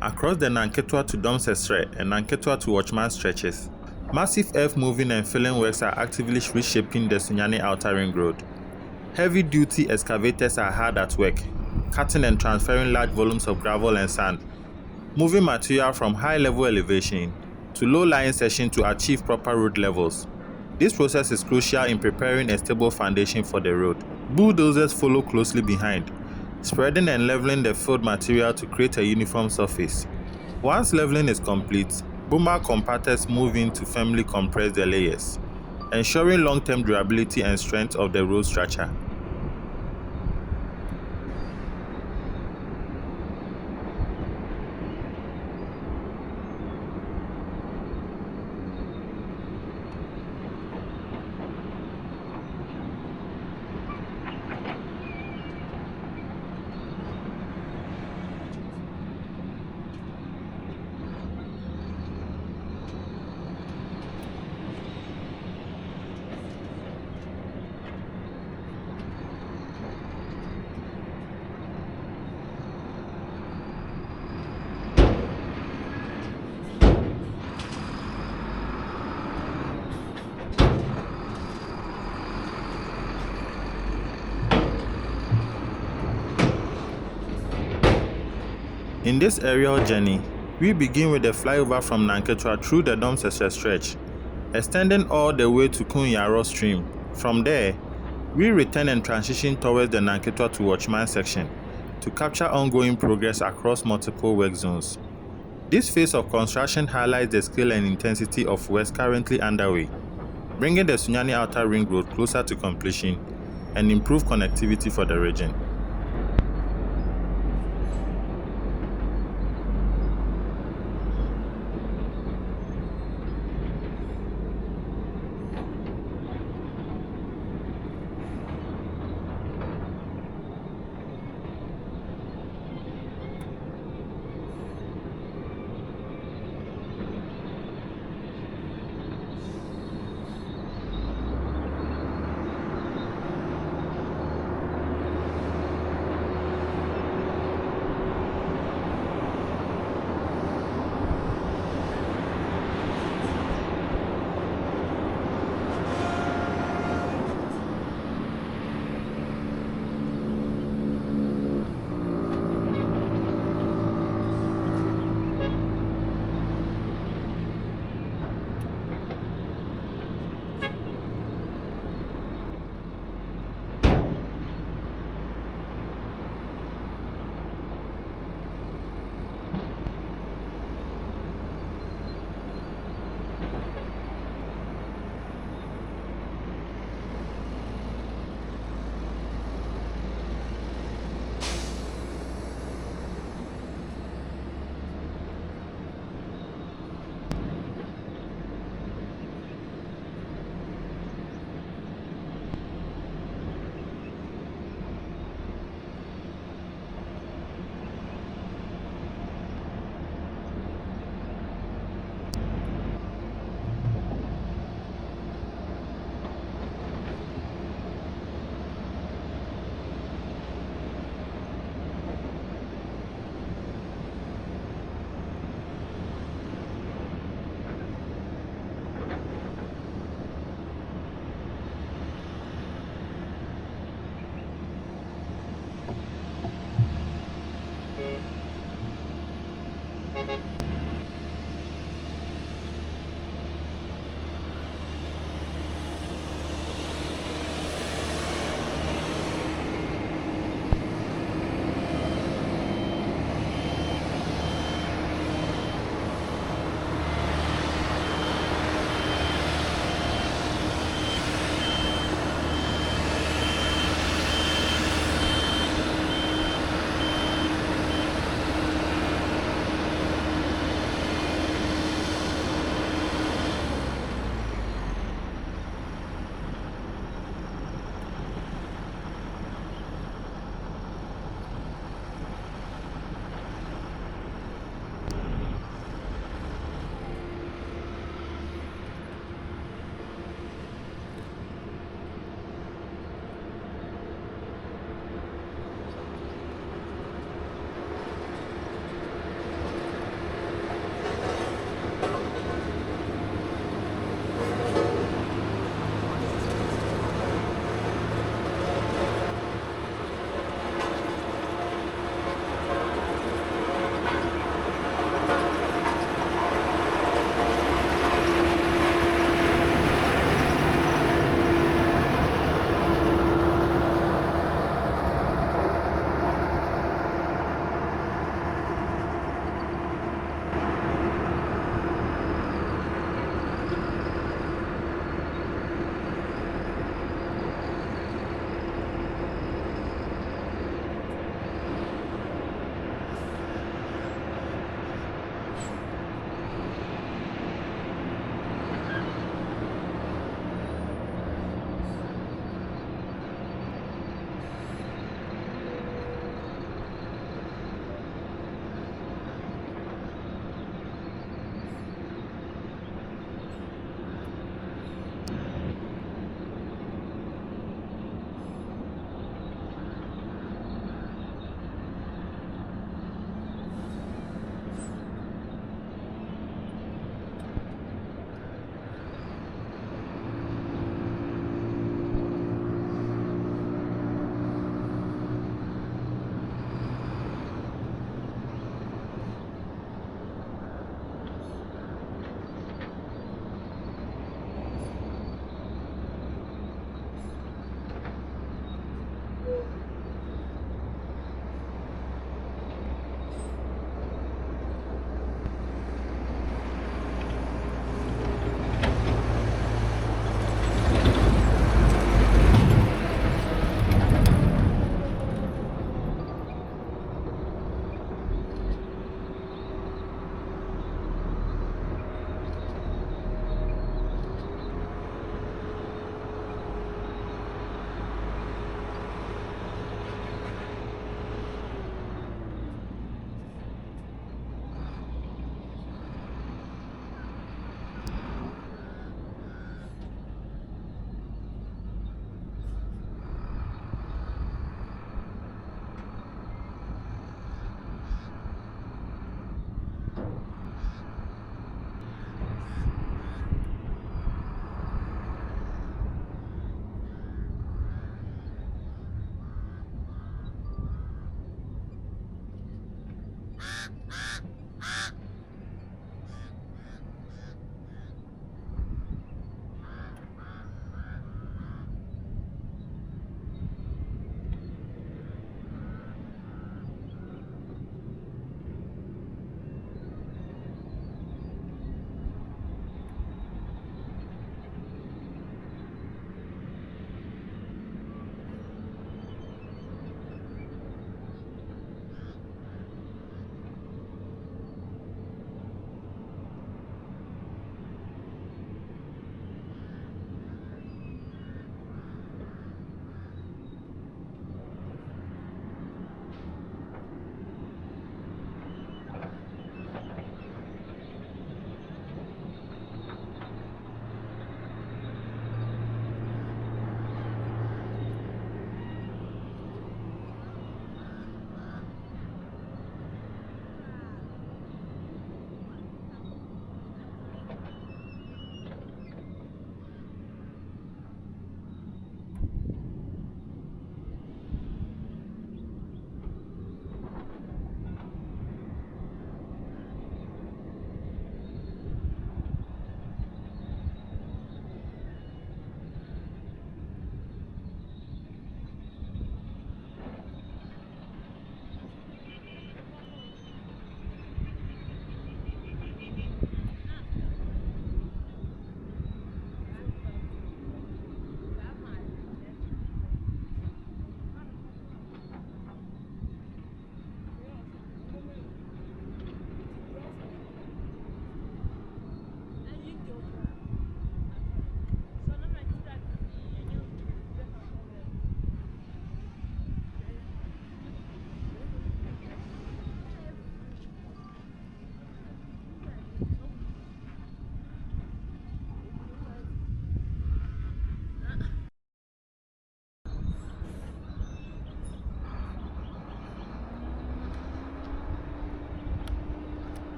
across the Nanketewa to Domsesere and Nanketewa to Watchman stretches. Massive earth-moving and filling works are actively reshaping the Sunyani Outer Ring Road. Heavy-duty excavators are hard at work, cutting and transferring large volumes of gravel and sand, moving material from high-level elevation to low-lying section to achieve proper road levels. This process is crucial in preparing a stable foundation for the road. Bulldozers follow closely behind, spreading and leveling the filled material to create a uniform surface. Once leveling is complete, Bomag compactors move in to firmly compress the layers, ensuring long-term durability and strength of the road structure. In this aerial journey, we begin with the flyover from Nanketewa through the Domsesere stretch, extending all the way to Kum Yaaro stream. From there, we return and transition towards the Nanketewa to Watchman section to capture ongoing progress across multiple work zones. This phase of construction highlights the scale and intensity of works currently underway, bringing the Sunyani Outer Ring Road closer to completion and improve connectivity for the region.